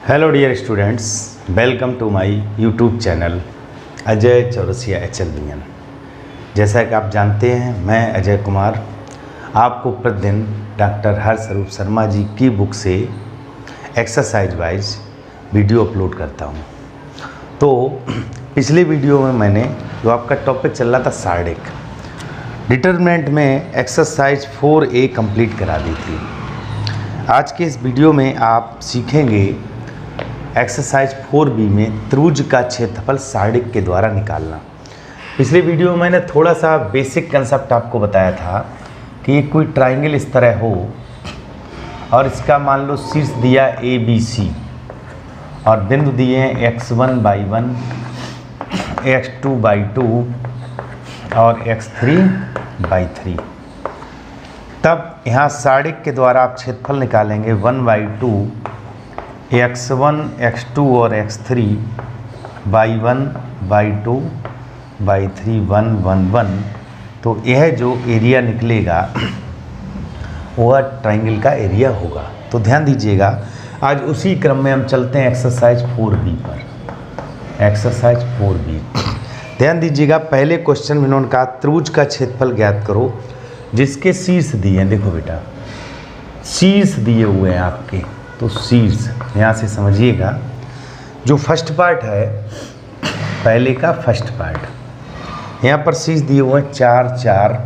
Hello dear students, welcome to my YouTube channel Ajay Chaurasia HLBN। जैसा कि आप जानते हैं, मैं अजय कुमार आपको प्रतिदिन डॉक्टर हर्षरूप शर्मा जी की बुक से एक्सरसाइज वाइज वीडियो अपलोड करता हूं। तो पिछले वीडियो में मैंने जो आपका टॉपिक चल रहा था सार्डिक डिटरमिनेंट में एक्सरसाइज 4A कंप्लीट करा दी थी। आज के इस वीडियो में आप सीखेंगे एक्सरसाइज 4B में त्रिभुज का क्षेत्रफल सार्डिक के द्वारा निकालना। पिछले वीडियो में मैंने थोड़ा सा बेसिक कंसेप्ट आपको बताया था कि कोई ट्राइंगल इस तरह हो और इसका मान लो शीर्ष दिया ABC और बिंदु दिए हैं x1/1, x2/2 और x3/3। तब यहाँ सार्डिक के द्वारा आप क्षेत्रफल निकालेंगे 1/2 x1, x2 और x3/1/2/3 1 1 1। तो यह जो एरिया निकलेगा वह ट्राइंगल का एरिया होगा। तो ध्यान दीजिएगा, आज उसी क्रम में हम चलते हैं एक्सरसाइज 4B पर। एक्सरसाइज 4B ध्यान दीजिएगा, पहले क्वेश्चन में इन्होंने कहा त्रिभुज का क्षेत्रफल ज्ञात करो जिसके शीर्ष दिए हैं। देखो बेटा, शीर्ष दिए हुए हैं आपके, तो शीर्ष यहाँ से समझिएगा। जो फर्स्ट पार्ट है पहले का फर्स्ट पार्ट, यहाँ पर शीर्ष दिए हुए हैं 4 4,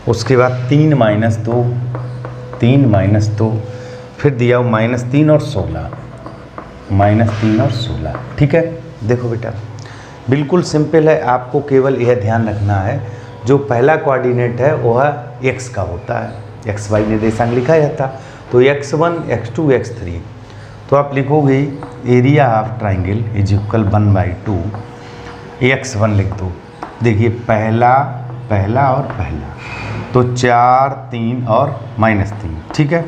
उसके बाद 3 -2, 3 -2, फिर दिया हुआ -3 और 16, -3 और 16। ठीक है, देखो बेटा बिल्कुल सिंपल है। आपको केवल यह ध्यान रखना है जो पहला कोऑर्डिनेट है वह x का होता है, XY निर्देशांक लिखा जाता। तो x1, x2, x3, तो आप लिखोगे area of triangle is equal 1/2 x1 लिख दो। देखिए पहला और पहला, तो 4 3 और -3। ठीक है,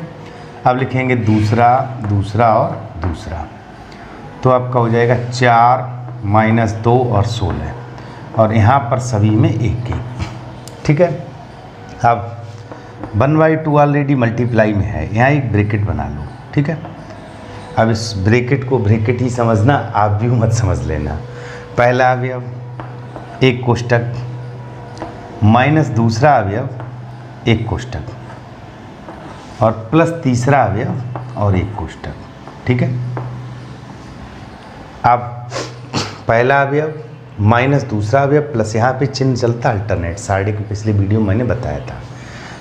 अब लिखेंगे दूसरा और दूसरा, तो आपका हो जाएगा 4 -2 और 16, और यहाँ पर सभी में 1 1। ठीक है, अब 1/2 ऑलरेडी मल्टीप्लाई में है, यहाँ एक ब्रैकेट बना लो। ठीक है, अब इस ब्रैकेट को ब्रैकेट ही समझना, आप भी मत समझ लेना। पहला अवयव एक कोष्टक माइनस दूसरा अवयव एक कोष्टक और प्लस तीसरा अवयव और एक कोष्टक। ठीक है, अब पहला अवयव माइनस दूसरा अवयव प्लस यहाँ पे चिन्ह चलता अल्टरनेट। सार्डिक की पिछले वीडियो में मैंने बताया था।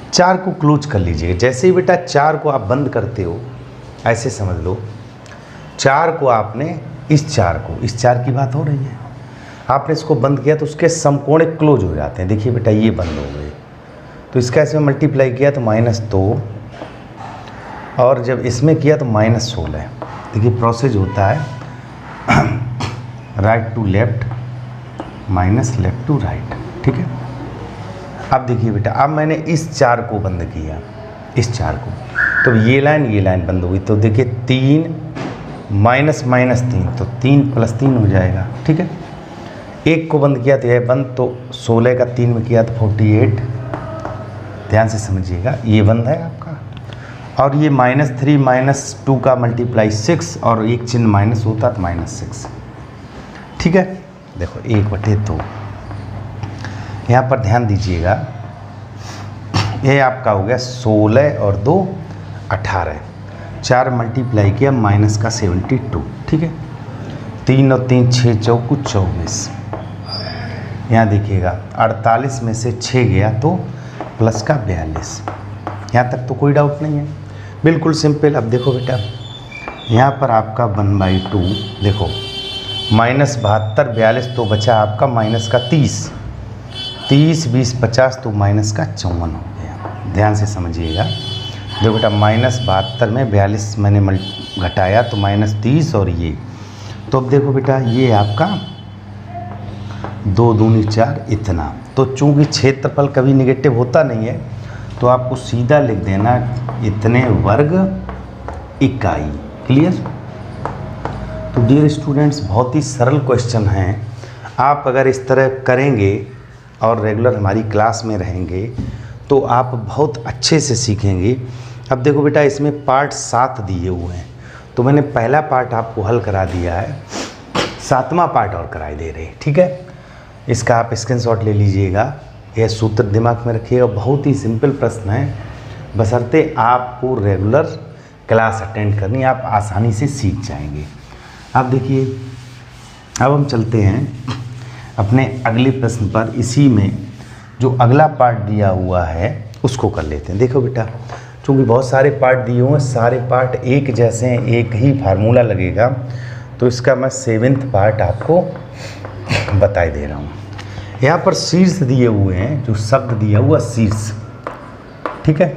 4 को क्लोज कर लीजिएगा। जैसे ही बेटा 4 को आप बंद करते हो, ऐसे समझ लो 4 को आपने इस 4 की बात हो रही है, आपने इसको बंद किया तो उसके समकोण क्लोज हो जाते हैं। देखिए बेटा ये बंद हो गए, तो इसका इसमें मल्टीप्लाई किया तो -2, और जब इसमें किया तो -16। देखिए प्रोसेस होता है right to left minus left to right. ठीक है, अब देखिए बेटा, अब मैंने इस 4 को बंद किया, इस 4 को, तो ये लाइन बंद हो गई। तो देखिए 3 -3, तो 3 + 3 हो जाएगा। ठीक है, 1 को बंद किया तो यह बंद, तो 16 का 3 में किया तो 48। ध्यान से समझिएगा, ये बंद है आपका। और ये -3 -2 का मल्टीप्लाई 6, और एक चिन्ह माइनस होता तो -6। ठीक है, देखो 1/2। यहाँ पर ध्यान दीजिएगा, ये आपका हो गया 16 और 2 18, 4 मल्टीप्लाई किया माइनस का 72। ठीक है, 3 और 3 6 चौकू 24। यहाँ देखिएगा 48 में से 6 गया तो प्लस का 42। यहाँ तक तो कोई डाउट नहीं है, बिल्कुल सिंपल। अब देखो बेटा, यहाँ पर आपका 1/2, देखो -72 42, तो बचा आपका माइनस का 30 20 50, तो माइनस का 54 हो गया। ध्यान से समझिएगा, देखो बेटा -72 में 42 मैंने घटाया तो -30, और ये, तो अब देखो बेटा ये आपका 2 दूनी 4 इतना। तो चूंकि क्षेत्रफल कभी निगेटिव होता नहीं है, तो आपको सीधा लिख देना इतने वर्ग इकाई। क्लियर? तो डियर स्टूडेंट्स, बहुत ही सरल क्वेश्चन हैं। आप अगर इस तरह करेंगे और रेगुलर हमारी क्लास में रहेंगे तो आप बहुत अच्छे से सीखेंगे। अब देखो बेटा, इसमें पार्ट 7 दिए हुए हैं, तो मैंने पहला पार्ट आपको हल करा दिया है, 7वां पार्ट और कराई दे रहे हैं, ठीक है। इसका आप स्क्रीनशॉट ले लीजिएगा, यह सूत्र दिमाग में रखिएगा। बहुत ही सिंपल प्रश्न है, बशर्ते आपको रेगुलर क्लास अटेंड करनी, आप आसानी से सीख जाएंगे। आप देखिए, अब हम चलते हैं अपने अगले प्रश्न पर। इसी में जो अगला पार्ट दिया हुआ है उसको कर लेते हैं। देखो बेटा, चूँकि बहुत सारे पार्ट दिए हुए हैं, सारे पार्ट एक जैसे हैं, एक ही फार्मूला लगेगा, तो इसका मैं 7वां पार्ट आपको बताई दे रहा हूँ। यहाँ पर शीर्ष दिए हुए हैं, जो शब्द दिया हुआ शीर्ष, ठीक है।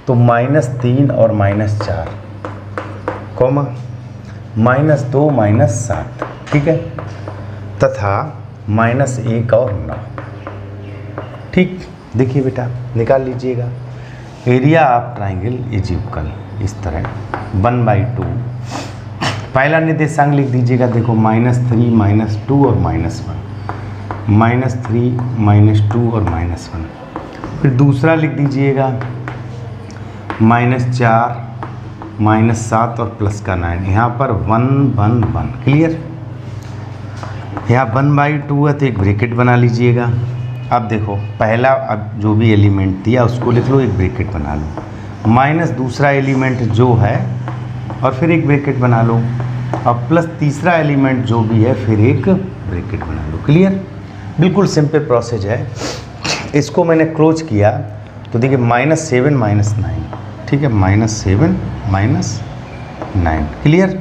तो -3 और -4, कॉमा -2 -7, ठीक है, तथा -1 और 9, ठीक। देखिए बेटा, निकाल लीजिएगा। Area of triangle is equal, इस तरह 1/2। पहला निर्देशांक लिख दीजिएगा, देखो -3 -2 और -1, -3 -2 और -1। फिर दूसरा लिख दीजिएगा -4 -7 और +9। यहाँ पर 1 1 1, क्लियर। यहाँ 1/2 है तो एक ब्रैकेट बना लीजिएगा। अब देखो, पहला अब जो भी एलिमेंट दिया उसको लिख लो, एक ब्रैकेट बना लो, माइनस दूसरा एलिमेंट जो है और फिर एक ब्रैकेट बना लो, और प्लस तीसरा एलिमेंट जो भी है फिर एक ब्रैकेट बना लो, क्लियर। बिल्कुल सिंपल प्रोसेस है। इसको मैंने क्लोज किया तो देखिए -7 -9, ठीक है, -7 -9, क्लियर।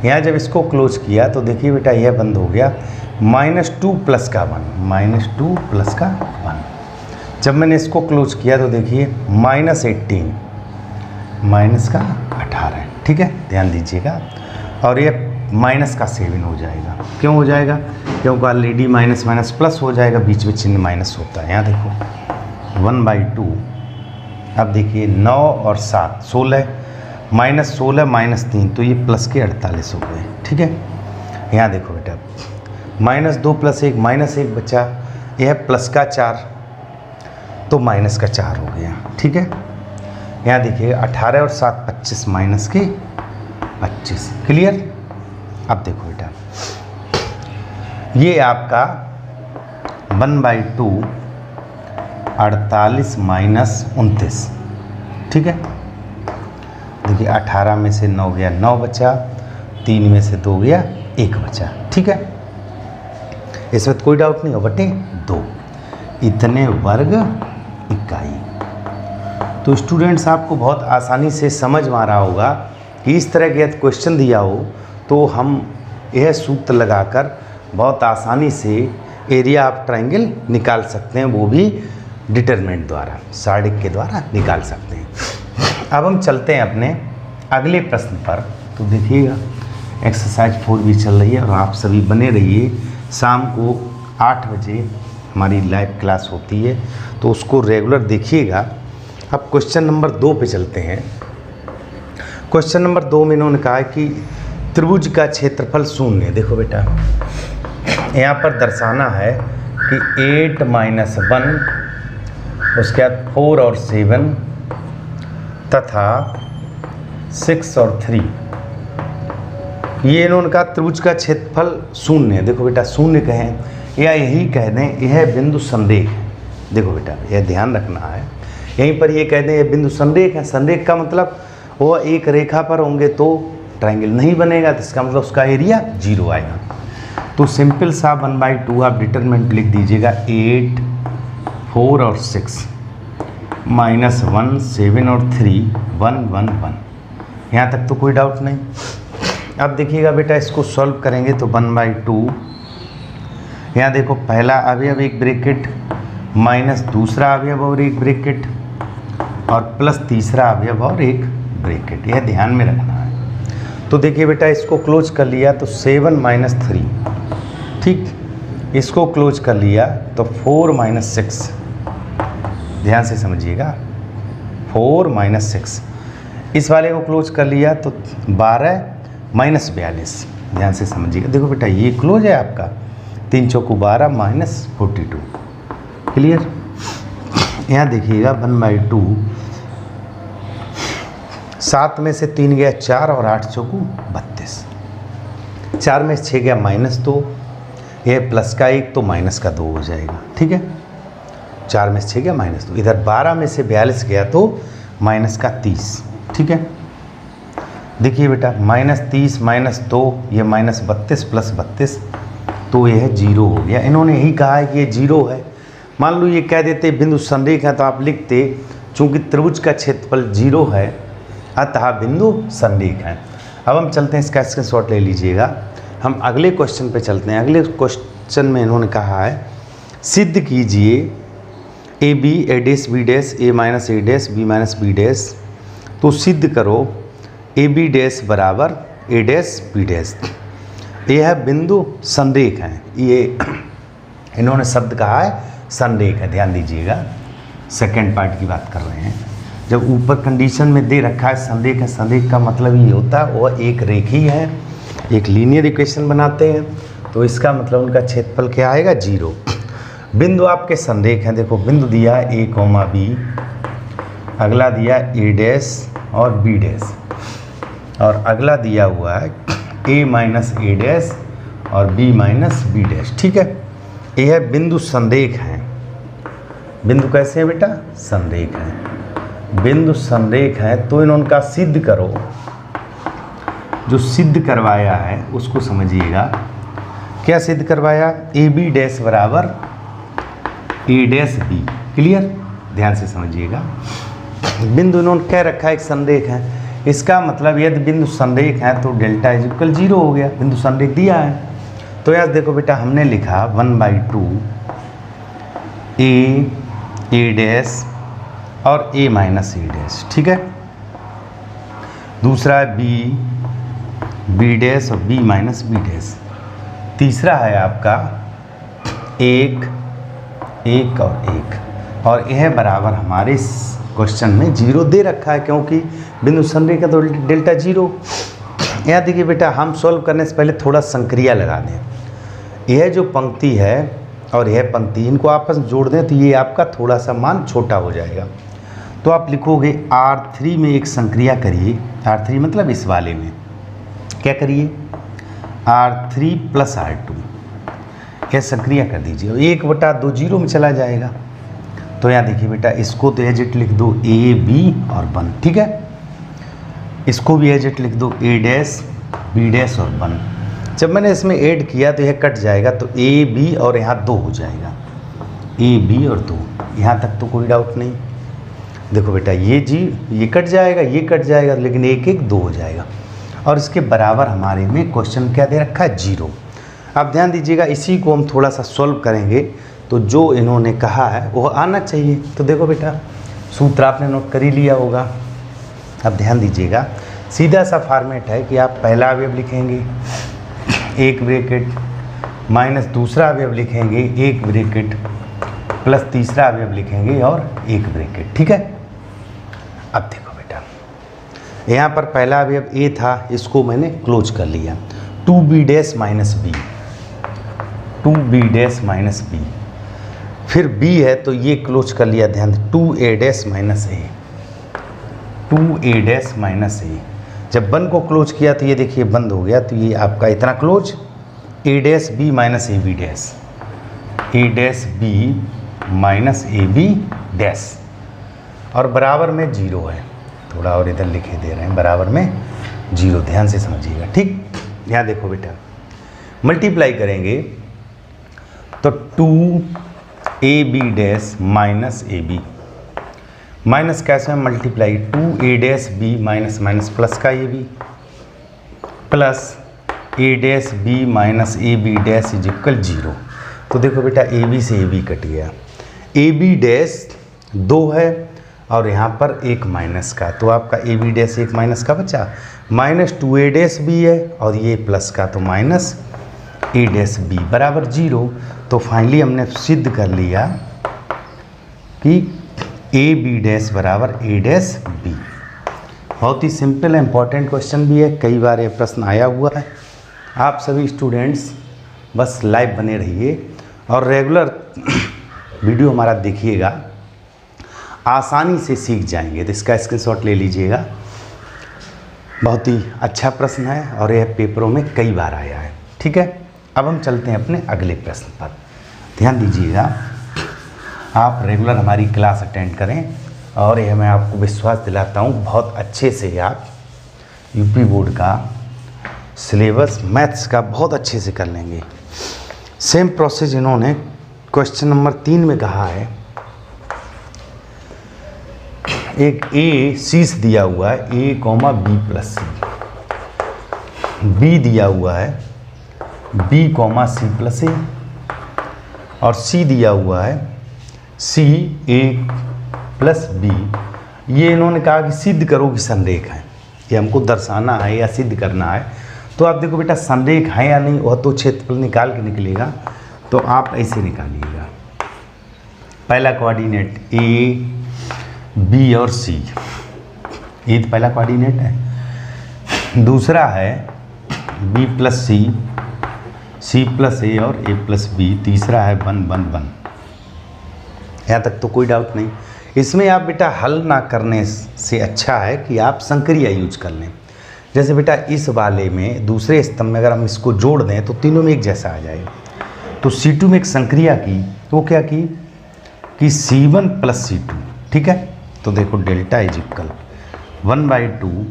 यहाँ जब इसको क्लोज किया तो देखिए बेटा यह बंद हो गया, -2 + का 1, -2 + का 1। जब मैंने इसको क्लोज किया तो देखिए -18 -18, ठीक है, ध्यान दीजिएगा। और ये -7 हो जाएगा। क्यों हो जाएगा? क्योंकि ऑलरेडी माइनस माइनस प्लस हो जाएगा, बीच में चिन्ह माइनस होता है। यहाँ देखो 1/2। अब देखिए 9 और 7 16, -16 -3, तो ये प्लस के 48 हो गए, ठीक है। यहाँ देखो बेटा, -2 + 1 -1 बचा, यह प्लस का 4 तो माइनस का 4 हो गया, ठीक है। यहाँ देखिए 18 और 7 25, माइनस के 25, क्लियर। अब देखो बेटा, ये आपका 1/2 48 - 29, ठीक है। देखिए 18 में से 9 गया, 9 बचा, 3 में से 2 गया, 1 बचा, ठीक है। इसमें कोई डाउट नहीं हो, बटे 2 इतने वर्ग इकाई। तो स्टूडेंट्स आपको बहुत आसानी से समझ में आ रहा होगा कि इस तरह के यदि क्वेश्चन दिया हो तो हम यह सूत्र लगाकर बहुत आसानी से एरिया ऑफ ट्राइंगल निकाल सकते हैं, वो भी डिटरमिनेंट द्वारा, सार्डिक के द्वारा निकाल सकते हैं। अब हम चलते हैं अपने अगले प्रश्न पर। तो देखिएगा एक्सरसाइज 4 भी चल रही है और आप सभी बने रहिए। शाम को 8 बजे हमारी लाइव क्लास होती है, तो उसको रेगुलर देखिएगा। अब क्वेश्चन नंबर 2 पे चलते हैं। क्वेश्चन नंबर 2 में इन्होंने कहा है कि त्रिभुज का क्षेत्रफल 0। देखो बेटा, यहाँ पर दर्शाना है कि 8 - 1, उसके बाद 4 और 7 तथा 6 और 3, ये इन्होंने कहा त्रिभुज का क्षेत्रफल 0 है। देखो बेटा, 0 कहें या यही कह दें यह बिंदु संरेख है। देखो बेटा, यह ध्यान रखना है, यहीं पर ये कह दें यह बिंदु संरेख है। संरेख का मतलब वो एक रेखा पर होंगे तो ट्रायंगल नहीं बनेगा, तो इसका मतलब उसका एरिया 0 आएगा। तो सिंपल सा 1/2 आप डिटरमिनेंट लिख दीजिएगा, 8 4 और 6 -1 7 और 3 1 1 1। यहाँ तक तो कोई डाउट नहीं। अब देखिएगा बेटा, इसको सॉल्व करेंगे तो 1/2, यहाँ देखो पहला अवयव एक ब्रैकेट, माइनस दूसरा अवयव और एक ब्रैकेट, और प्लस तीसरा अवयव और एक ब्रैकेट, यह ध्यान में रखना है। तो देखिए बेटा, इसको क्लोज कर लिया तो 7 - 3, ठीक। इसको क्लोज कर लिया तो 4 - 6, ध्यान से समझिएगा, 4 - 6। इस वाले को क्लोज कर लिया तो 12 - 42, ध्यान से समझिएगा। देखो बेटा, ये क्लोज है आपका, 3 चौको 12 - 42, क्लियर। यहाँ देखिएगा 1/2 7 में से 3 गया 4 और 8 चौकू 32। 4 में 6 गया -2, यह प्लस का 1 तो माइनस का 2 हो जाएगा। ठीक है, 4 में से 6 गया -2, इधर 12 में से 42 गया तो माइनस का 30। ठीक है, देखिए बेटा -30 -2 ये -32 प्लस 32 तो यह 0 हो गया। इन्होंने यही कहा है कि ये 0 है। मान लो ये कह देते बिंदु संरेख है तो आप लिखते चूंकि त्रिभुज का क्षेत्रफल 0 है अतः बिंदु संरेख है। अब हम चलते हैं, इसका स्क्रीनशॉट ले लीजिएगा। हम अगले क्वेश्चन पे चलते हैं। अगले क्वेश्चन में इन्होंने कहा है सिद्ध कीजिए A B A dash B dash A minus A dash B minus B dash. तो सिद्ध करो ए बी डैश बराबर ए डैश बी डैश। यह बिंदु संरेख है। ये इन्होंने शब्द कहा है संरेख है, ध्यान दीजिएगा। सेकंड पार्ट की बात कर रहे हैं। जब ऊपर कंडीशन में दे रखा है संरेख है, संरेख का मतलब ये होता है वह एक रेखी है, एक लीनियर इक्वेशन बनाते हैं, तो इसका मतलब उनका क्षेत्रफल क्या आएगा 0। बिंदु आपके संरेख हैं। देखो बिंदु दिया ए कॉमा बी, अगला दिया ए डैश और बी डैश, और अगला दिया हुआ है ए माइनस ए डैश और बी माइनस बी डैश। ठीक है, यह बिंदु संरेख हैं। बिंदु कैसे है बेटा? संरेख है। बिंदु संरेख है तो इन्होंने कहा सिद्ध करो। जो सिद्ध करवाया है उसको समझिएगा। क्या सिद्ध करवाया? ए बी डैश बराबर ए डैश बी। क्लियर? ध्यान से समझिएगा। बिंदु इन्होंने कह रखा है एक संरेख है, इसका मतलब यदि बिंदु संरेख है तो डेल्टा इज इक्वल 0 हो गया। बिंदु संरेख दिया है तो यार देखो बेटा हमने लिखा 1/2 ए डैश और ए माइनस ए डैश। ठीक है, दूसरा है बी डैश और बी माइनस बी डैश। तीसरा है आपका 1 और 1, और यह बराबर हमारे क्वेश्चन में 0 दे रखा है क्योंकि बिंदु संरेख है तो डेल्टा 0। यहाँ देखिए बेटा हम सॉल्व करने से पहले थोड़ा संक्रिया लगा दें। यह जो पंक्ति है और यह पंक्ति इनको आपस में जोड़ दें तो ये आपका थोड़ा सा मान छोटा हो जाएगा। तो आप लिखोगे R3 में एक संक्रिया करिए। R3 मतलब इस वाले में क्या करिए? R3 + R2 यह संक्रिया कर दीजिए। 1/2 0 में चला जाएगा। तो यहाँ देखिए बेटा इसको तो एजेट लिख दो ए बी और 1। ठीक है, इसको भी एजेट लिख दो ए डैश बी डैश और 1। जब मैंने इसमें ऐड किया तो यह कट जाएगा तो ए बी और यहाँ 2 हो जाएगा। ए बी और 2, यहाँ तक तो कोई डाउट नहीं। देखो बेटा ये कट जाएगा, ये कट जाएगा, लेकिन 1 1 2 हो जाएगा। और इसके बराबर हमारे में क्वेश्चन क्या दे रखा है 0। अब ध्यान दीजिएगा, इसी को हम थोड़ा सा सॉल्व करेंगे तो जो इन्होंने कहा है वो आना चाहिए। तो देखो बेटा सूत्र आपने नोट कर ही लिया होगा। अब ध्यान दीजिएगा, सीधा सा फॉर्मेट है कि आप पहला अवयव लिखेंगे 1 ब्रैकेट माइनस दूसरा अवयव लिखेंगे 1 ब्रैकेट प्लस तीसरा अवयव लिखेंगे और 1 ब्रैकेट। ठीक है, अब देखो बेटा यहाँ पर पहला अवयव ए था, इसको मैंने क्लोज कर लिया। 2b dash minus B, 2b dash minus B, फिर b है तो ये क्लोज कर लिया। ध्यान दें 2a डैश माइनस ए, 2a डैश माइनस ए। जब 1 को क्लोज किया तो ये देखिए बंद हो गया, तो ये आपका इतना close a dash B minus A B dash, a dash B minus A B dash, और बराबर में 0 है। थोड़ा और इधर लिखे दे रहे हैं, बराबर में 0। ध्यान से समझिएगा। ठीक, यहाँ देखो बेटा मल्टीप्लाई करेंगे तो 2ab dash minus A B, minus कैसे में multiply 2a dash B minus minus plus का A B plus a dash B minus A B dash is equal 0। तो देखो बेटा ए बी से ए बी कट गया, ए बी डैश 2 है और यहाँ पर 1 माइनस का, तो आपका ए बी डैश 1 माइनस का बचा, माइनस 2a डैश बी है और ये प्लस का, तो माइनस a डैश बी बराबर 0। तो फाइनली हमने सिद्ध कर लिया कि ए बी डैश बराबर ए डैश बी। बहुत ही सिंपल है, इंपॉर्टेंट क्वेश्चन भी है, कई बार ये प्रश्न आया हुआ है। आप सभी स्टूडेंट्स बस लाइव बने रहिए और रेगुलर वीडियो हमारा देखिएगा, आसानी से सीख जाएंगे। तो इसका स्क्रीनशॉट ले लीजिएगा। बहुत ही अच्छा प्रश्न है और यह पेपरों में कई बार आया है। ठीक है, अब हम चलते हैं अपने अगले प्रश्न पर। ध्यान दीजिएगा, आप रेगुलर हमारी क्लास अटेंड करें और यह मैं आपको विश्वास दिलाता हूँ बहुत अच्छे से आप यूपी बोर्ड का सिलेबस मैथ्स का बहुत अच्छे से कर लेंगे। सेम प्रोसेस इन्होंने क्वेश्चन नंबर 3 में कहा है, एक ए शीर्ष दिया हुआ है a, b plus C, B दिया हुआ है b, c प्लस ए और सी दिया हुआ है c, a प्लस b। ये इन्होंने कहा कि सिद्ध करो कि संरेख है, ये हमको दर्शाना है या सिद्ध करना है। तो आप देखो बेटा, संरेख है या नहीं वह तो क्षेत्रफल निकाल के निकलेगा, तो आप ऐसे निकालिएगा। पहला कोऑर्डिनेट a, b और c, ये तो पहला कोऑर्डिनेट है। दूसरा है b प्लस सी, c प्लस ए और a प्लस b। तीसरा है 1 1 1। यहाँ तक तो कोई डाउट नहीं। इसमें आप बेटा हल ना करने से अच्छा है कि आप संक्रिया यूज कर लें। जैसे बेटा इस वाले में दूसरे स्तंभ में अगर हम इसको जोड़ दें तो तीनों में एक जैसा आ जाएगा। तो C2 में एक संक्रिया की, तो क्या की कि C1 प्लस C2। ठीक है, तो देखो डेल्टा इज इक्वल 1/2।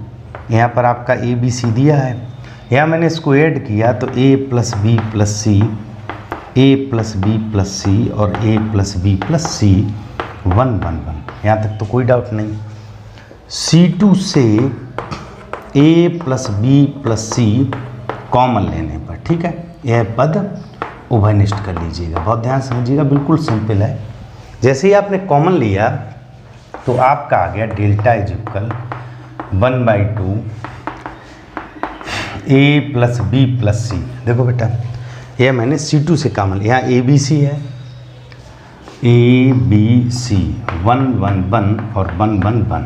यहाँ पर आपका ए बी सी दिया है, यहाँ मैंने इसको ऐड किया तो a plus B plus C, a plus B plus C और a plus B plus C 1 1 1। यहाँ तक तो कोई डाउट नहीं। C2 से a plus B plus C common लेने पर, ठीक है, यह पद उभयनिष्ठ कर लीजिएगा। बहुत ध्यान समझिएगा, बिल्कुल सिंपल है। जैसे ही आपने कॉमन लिया तो आपका आ गया delta is equal 1/2 a plus B plus C. देखो बेटा, यह मैंने C2 से कॉमन लिया, यहाँ a b c है, a b c 1 1 1 और 1 1 1।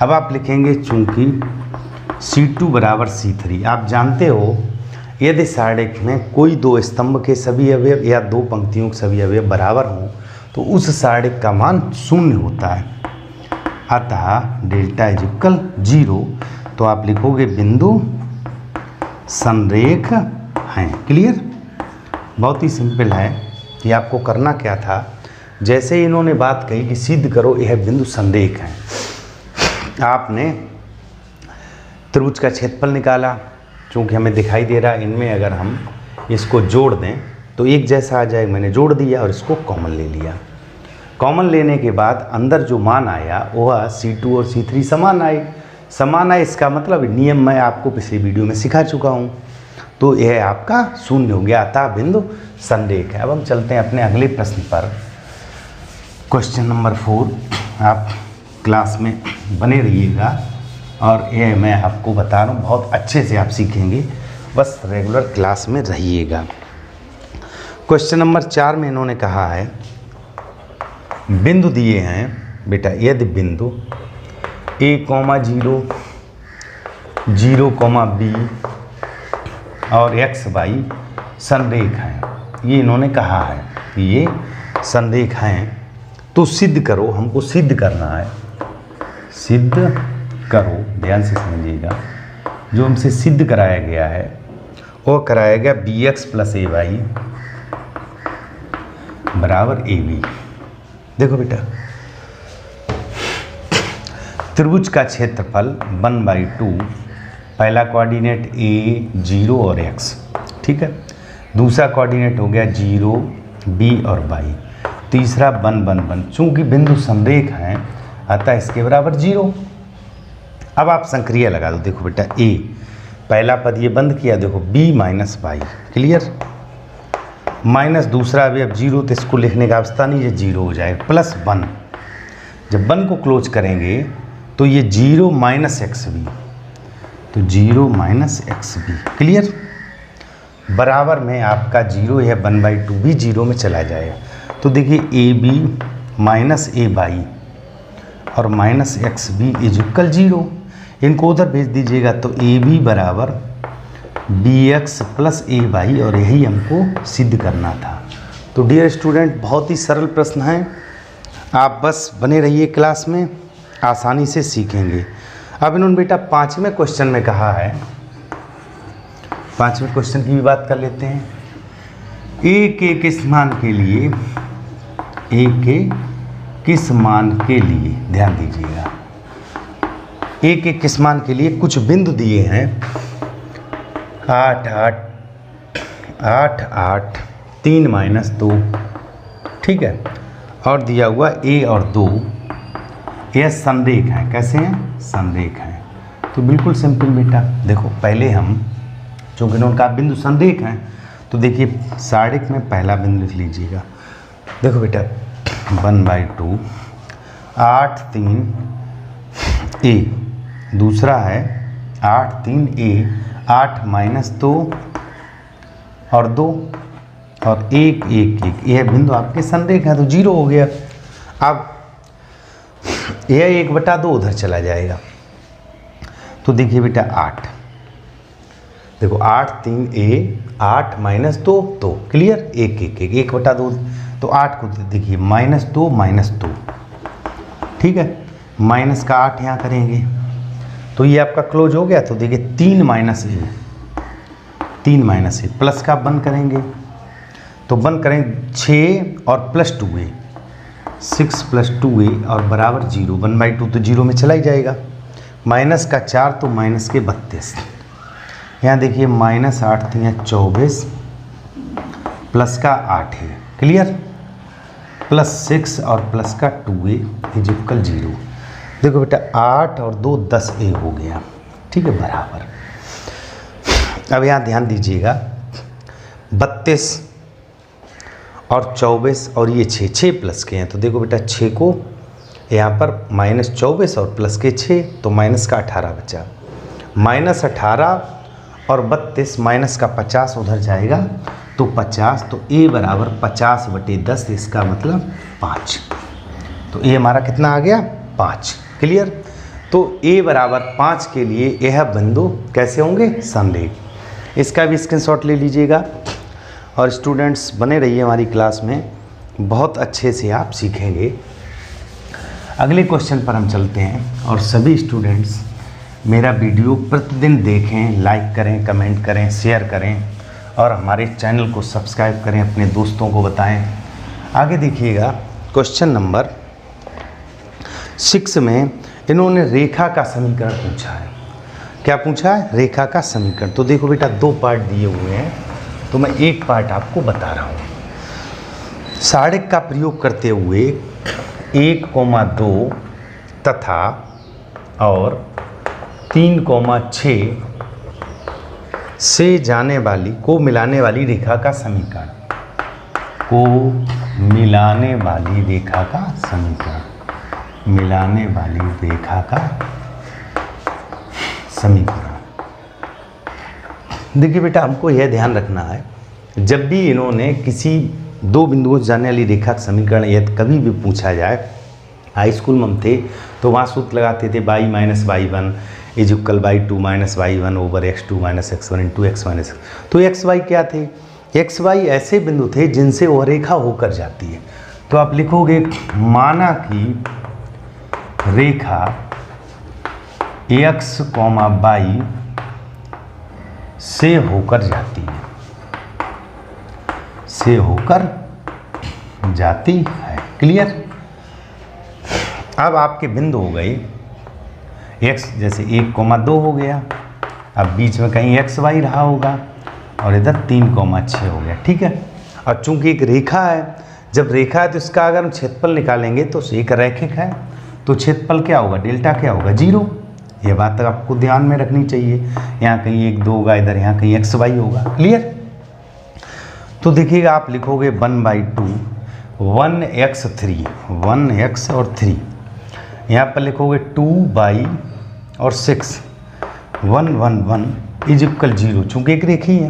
अब आप लिखेंगे चूंकि C2 बराबर C3। आप जानते हो यदि सारणिक में कोई दो स्तंभ के सभी अवयव या दो पंक्तियों के सभी अवयव बराबर हों तो उस सारणिक का मान 0 होता है। अतः डेल्टा इज इक्वल 0। तो आप लिखोगे बिंदु संरेख हैं। क्लियर? बहुत ही सिंपल है कि आपको करना क्या था। जैसे ही इन्होंने बात कही कि सिद्ध करो यह बिंदु संरेख है, आपने त्रिभुज का क्षेत्रफल निकाला। चूँकि हमें दिखाई दे रहा है इनमें अगर हम इसको जोड़ दें तो एक जैसा आ जाएगा। मैंने जोड़ दिया और इसको कॉमन ले लिया। कॉमन लेने के बाद अंदर जो मान आया वह C2 और C3 समान आए। समान आए इसका मतलब नियम मैं आपको पिछली वीडियो में सिखा चुका हूँ। तो यह आपका 0 हो गया, अतः बिंदु संरेख है। अब हम चलते हैं अपने अगले प्रश्न पर। Question number 4। आप क्लास में बने रहिएगा और यह मैं आपको बता रहा हूँ बहुत अच्छे से आप सीखेंगे, बस रेगुलर क्लास में रहिएगा। क्वेश्चन नंबर 4 में इन्होंने कहा है बिंदु दिए हैं बेटा, यदि बिंदु a, 0, 0, b और x, y संरेख हैं। ये इन्होंने कहा है कि ये संरेख हैं, तो सिद्ध करो। हमको सिद्ध करना है, सिद्ध करो। ध्यान से समझिएगा, जो हमसे सिद्ध कराया गया है वो कराया गया bx प्लस ay बराबर ab। देखो बेटा, त्रिभुज का क्षेत्रफल 1/2, पहला कोऑर्डिनेट a, 0 और x, ठीक है। दूसरा कोऑर्डिनेट हो गया 0, b और y। तीसरा 1 1 1। चूँकि बिंदु संरेख हैं अतः इसके बराबर 0। अब आप संक्रिया लगा दो। देखो बेटा, a पहला पद ये बंद किया, देखो b minus y। Clear? Minus दूसरा अभी अब 0, तो इसको लिखने का अवस्था नहीं, ये 0 हो जाएगा। प्लस 1, जब 1 को क्लोज करेंगे तो ये 0 माइनस एक्स बी, तो 0 माइनस एक्स बी। क्लियर? बराबर में आपका 0, यह 1/2 भी 0 में चला जाएगा। तो देखिए A B minus A by और minus X B is equal 0। इनको उधर भेज दीजिएगा तो ए बी बराबर B X plus A by, और यही हमको सिद्ध करना था। तो डियर स्टूडेंट, बहुत ही सरल प्रश्न है, आप बस बने रहिए क्लास में, आसानी से सीखेंगे। अब इन्होंने बेटा 5वें क्वेश्चन में कहा है, 5वें क्वेश्चन की भी बात कर लेते हैं। ए के किस मान के लिए, ए के किस मान के लिए, ध्यान दीजिएगा, ए के किस मान के लिए कुछ बिंदु दिए हैं 8 8 8 8 3 -2, ठीक है, और दिया हुआ ए और 2, यह संरेख है। कैसे हैं? संरेख हैं। तो बिल्कुल सिंपल बेटा, देखो पहले हम, चूँकि उनका बिंदु संरेख हैं, तो देखिए सारिक में पहला बिंदु लिख लीजिएगा। देखो बेटा 1/2 8 3 ए, दूसरा है 8 3 ए 8 -2 और 2 और 1 1 1, यह बिंदु आपके संरेख है, तो 0 हो गया। अब यह 1/2 उधर चला जाएगा, तो देखिए बेटा 8, देखो 8 3 ए 8 -2 2, क्लियर, 1 1 1 1/2, तो 8 को देखिए -2 -2, ठीक है, माइनस का 8 यहाँ करेंगे तो ये आपका क्लोज हो गया। तो देखिए 3 - ए प्लस का 1 करेंगे, तो 1 करेंगे 6 और प्लस 2a, 6 + 2a और बराबर 0, 1/2 तो 0 में चला ही जाएगा। माइनस का 4 तो माइनस के 32, यहाँ देखिए -8 3 24 प्लस का 8 है, क्लियर, +6 और प्लस का 2a = 0। देखो बेटा 8 और 2 10a हो गया, ठीक है, बराबर। अब यहाँ ध्यान दीजिएगा 32 और 24 और ये 6 प्लस के हैं, तो देखो बेटा 6 को यहाँ पर -24 और प्लस के 6, तो माइनस का 18 बचा, -18 और 32 माइनस का 50 उधर जाएगा, तो 50, तो a बराबर 50/10, इसका मतलब 5। तो a हमारा कितना आ गया? 5, क्लियर। तो a बराबर 5 के लिए यह बिंदु कैसे होंगे? संरेख। इसका भी स्क्रीनशॉट ले लीजिएगा और स्टूडेंट्स बने रहिए हमारी क्लास में, बहुत अच्छे से आप सीखेंगे। अगले क्वेश्चन पर हम चलते हैं और सभी स्टूडेंट्स मेरा वीडियो प्रतिदिन देखें, लाइक करें, कमेंट करें, शेयर करें और हमारे चैनल को सब्सक्राइब करें, अपने दोस्तों को बताएं। आगे देखिएगा क्वेश्चन नंबर 6 में इन्होंने रेखा का समीकरण पूछा है। क्या पूछा है? रेखा का समीकरण। तो देखो बेटा 2 पार्ट दिए हुए हैं, तो मैं एक पार्ट आपको बता रहा हूँ। सारिक का प्रयोग करते हुए 1,2 तथा और 3,6 से जाने वाली को मिलाने वाली रेखा का समीकरण, को मिलाने वाली रेखा का समीकरण, मिलाने वाली रेखा का समीकरण। देखिए बेटा हमको यह ध्यान रखना है, जब भी इन्होंने किसी 2 बिंदुओं से जाने वाली रेखा का समीकरण यदि कभी भी पूछा जाए, हाई स्कूल में हम थे तो वहाँ सूत्र लगाते थे y - y1 = y2 - y1 / x2 - x1 × x - x। तो x y क्या थे? x y ऐसे बिंदु थे जिनसे वो रेखा होकर जाती है। तो आप लिखोगे माना कि रेखा x, y से होकर जाती है, से होकर जाती है, क्लियर। अब आपके बिंदु हो गए x, जैसे 1,2 हो गया, अब बीच में कहीं x y रहा होगा और इधर 3,6 हो गया, ठीक है। और चूंकि एक रेखा है, जब रेखा है तो इसका अगर हम क्षेत्रफल निकालेंगे तो एक रैखिक है, तो क्षेत्रफल क्या होगा? डेल्टा क्या होगा? 0। ये बात आपको ध्यान में रखनी चाहिए। यहाँ कहीं 1 2 होगा, इधर यहाँ कहीं x y होगा, क्लियर। तो देखिएगा आप लिखोगे 1/2 1x3, 1x और 3, यहाँ पर लिखोगे 2 और 6 1 1 1 = 0। चूँकि एक रेखी है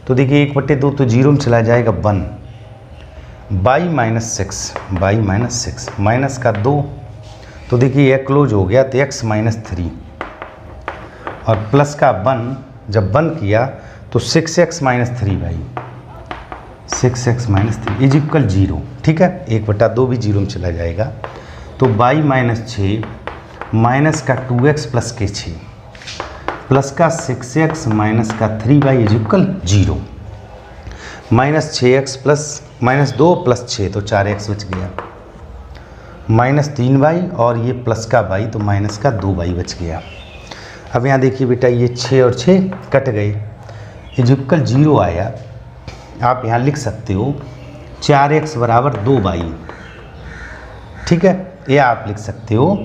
तो देखिए 1/2 तो 0 में चला जाएगा, 1 y - 6 माइनस का 2, तो देखिए यह क्लोज हो गया, तो x - 3 और प्लस का 1, जब 1 किया तो 6x - 3 भाई, 6x - 3 = 0, ठीक है। 1/2 भी 0 में चला जाएगा, तो y - 6 माइनस का 2x प्लस के 6 प्लस का 6x माइनस का 3y is equal 0, minus 6x plus minus 2 plus 6 तो 4x बच गया, माइनस 3y और ये प्लस का y तो माइनस का 2y बच गया। अब यहाँ देखिए बेटा ये 6 और 6 कट गए, इज इक्वल 0 आया। आप यहाँ लिख सकते हो 4x बराबर 2y, ठीक है, या आप लिख सकते हो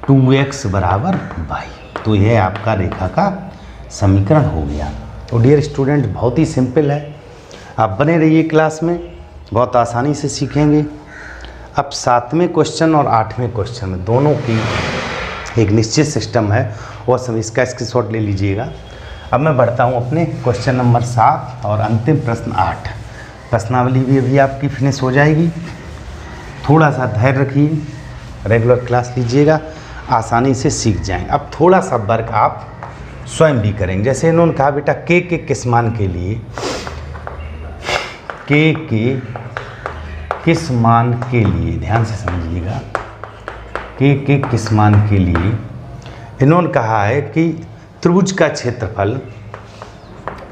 2x बराबर y। तो यह आपका रेखा का समीकरण हो गया। तो डियर स्टूडेंट बहुत ही सिंपल है, आप बने रहिए क्लास में, बहुत आसानी से सीखेंगे। अब 7वें क्वेश्चन और 8वें क्वेश्चन में दोनों की एक निश्चित सिस्टम है, वह सब इसका स्क्रीनशॉट ले लीजिएगा। अब मैं बढ़ता हूँ अपने क्वेश्चन नंबर 7 और अंतिम प्रश्न 8। प्रश्नावली भी अभी आपकी फिनिश हो जाएगी, थोड़ा सा धैर्य रखिए, रेगुलर क्लास लीजिएगा, आसानी से सीख जाएं। अब थोड़ा सा वर्क आप स्वयं भी करेंगे। जैसे इन्होंने कहा बेटा के किस मान के लिए, के किस मान के लिए, ध्यान से समझिएगा, के किस मान के लिए इन्होंने कहा है कि त्रिभुज का क्षेत्रफल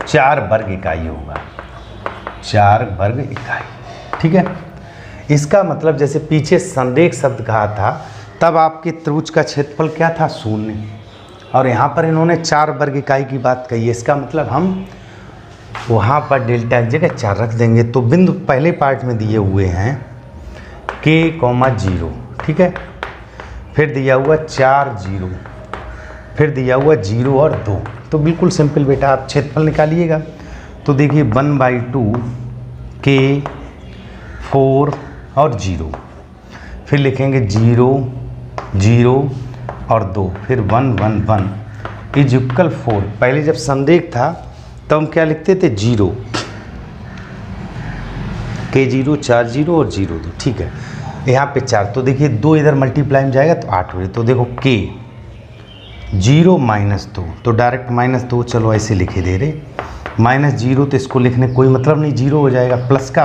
4 वर्ग इकाई होगा, 4 वर्ग इकाई, ठीक है। इसका मतलब जैसे पीछे संरेख शब्द कहा था तब आपके त्रिभुज का क्षेत्रफल क्या था, 0, और यहाँ पर इन्होंने 4 वर्ग इकाई की बात कही है। इसका मतलब हम वहाँ पर डेल्टा की जगह 4 रख देंगे। तो बिंदु पहले पार्ट में दिए हुए हैं k, 0, ठीक है, फिर दिया हुआ 4 0, फिर दिया हुआ 0 और 2। तो बिल्कुल सिंपल बेटा आप क्षेत्रफल निकालिएगा। तो देखिए 1/2 k 4 और 0, फिर लिखेंगे 0 0 और 2, फिर 1 1 1 इज इक्वल 4। पहले जब संरेख था तब हम क्या लिखते थे, 0 k 0 4 0 और 0 2, ठीक है। यहाँ पे 4, तो देखिए 2 इधर मल्टीप्लाई में जाएगा तो 8 हो जाए। तो देखो k 0 -2, तो डायरेक्ट -2 चलो ऐसे लिखे दे रहे, -0 तो इसको लिखने कोई मतलब नहीं, 0 हो जाएगा, प्लस का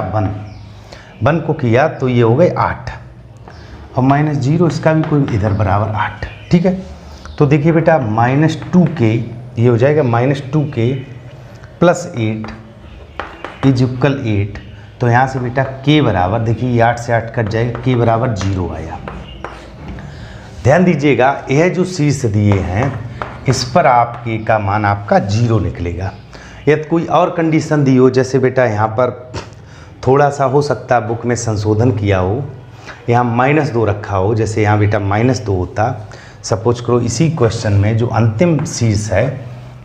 1 को किया तो ये हो गए 8, और -0 इसका भी कोई इधर बराबर 8, ठीक है। तो देखिए बेटा -2k ये हो जाएगा -2k प्लस 8 इज इक्वल 8। तो यहाँ से बेटा k बराबर, देखिए 8 से 8 कट जाएगा, k बराबर 0 आया। ध्यान दीजिएगा यह जो शीर्ष दिए हैं इस पर आपके का मान आपका 0 निकलेगा। यदि कोई और कंडीशन दी हो, जैसे बेटा यहाँ पर थोड़ा सा हो सकता है बुक में संशोधन किया हो, यहाँ -2 रखा हो, जैसे यहाँ बेटा -2 होता, सपोज करो इसी क्वेश्चन में जो अंतिम शीर्ष है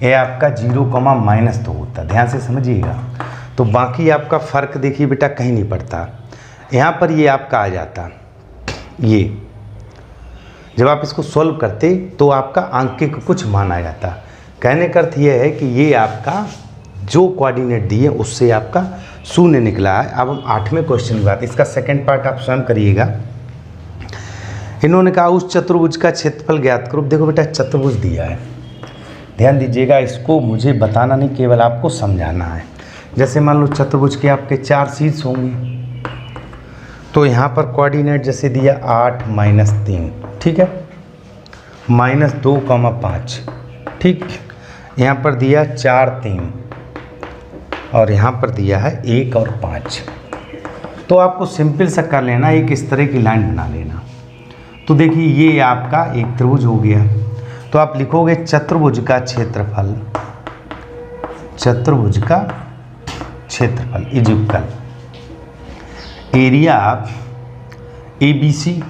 यह आपका 0, -2 होता, ध्यान से समझिएगा। तो बाकी आपका फ़र्क देखिए बेटा कहीं नहीं पड़ता, यहाँ पर ये आपका आ जाता, ये जब आप इसको सॉल्व करते तो आपका अंक का कुछ मान आ जाता। कहने का अर्थ यह है कि ये आपका जो कोऑर्डिनेट दिए उससे आपका 0 निकला है। अब हम 8वें क्वेश्चन की बात, इसका सेकंड पार्ट आप स्वयं करिएगा। इन्होंने कहा उस चतुर्भुज का क्षेत्रफल ज्ञात करो। देखो बेटा चतुर्भुज दिया है, ध्यान दीजिएगा, इसको मुझे बताना नहीं, केवल आपको समझाना है। जैसे मान लो चतुर्भुज के आपके 4 शीर्ष होंगे, तो यहाँ पर कोऑर्डिनेट जैसे दिया 8 -3, ठीक है, -2, 5, ठीक, यहाँ पर दिया 4 3 और यहाँ पर दिया है 1 और 5। तो आपको सिंपल सा कर लेना, एक इस तरह की लाइन बना लेना। तो देखिए ये आपका एक त्रिभुज हो गया, तो आप लिखोगे चतुर्भुज का क्षेत्रफल, चतुर्भुज का क्षेत्रफल is equal area of ABC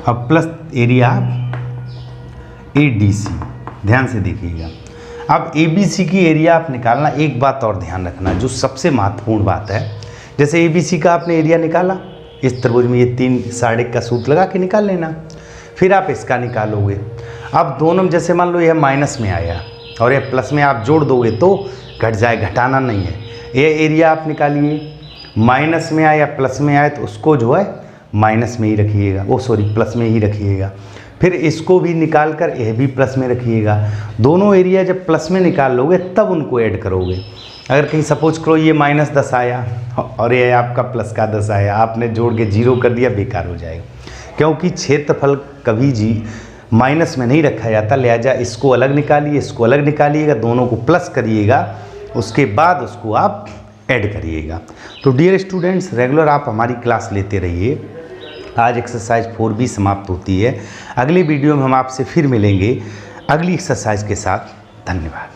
अब प्लस एरिया ऑफ ADC। ध्यान से देखिएगा, अब ABC की एरिया आप निकालना। एक बात और ध्यान रखना जो सबसे महत्वपूर्ण बात है, जैसे ABC का आपने एरिया निकाला, इस त्रिभुज में ये 3 साढ़े का सूत्र लगा के निकाल लेना, फिर आप इसका निकालोगे। अब दोनों में जैसे मान लो यह माइनस में आया और यह प्लस में आप जोड़ दोगे तो घट जाए, घटाना नहीं है। ये एरिया आप निकालिए, माइनस में आया या प्लस में आए तो उसको जो है माइनस में ही रखिएगा, वो सॉरी प्लस में ही रखिएगा। फिर इसको भी निकाल कर यह भी प्लस में रखिएगा। दोनों एरिया जब प्लस में निकाल लोगे तब उनको ऐड करोगे। अगर कहीं सपोज करो ये -10 आया और ये आपका प्लस का 10 आया, आपने जोड़ के 0 कर दिया, बेकार हो जाएगा। क्योंकि क्षेत्रफल कभी जी माइनस में नहीं रखा जाता, लिहाजा इसको अलग निकालिए, इसको अलग निकालिएगा, दोनों को प्लस करिएगा, उसके बाद उसको आप ऐड करिएगा। तो डियर स्टूडेंट्स, रेगुलर आप हमारी क्लास लेते रहिए। आज एक्सरसाइज 4B समाप्त होती है। अगले वीडियो में हम आपसे फिर मिलेंगे अगली एक्सरसाइज के साथ। धन्यवाद।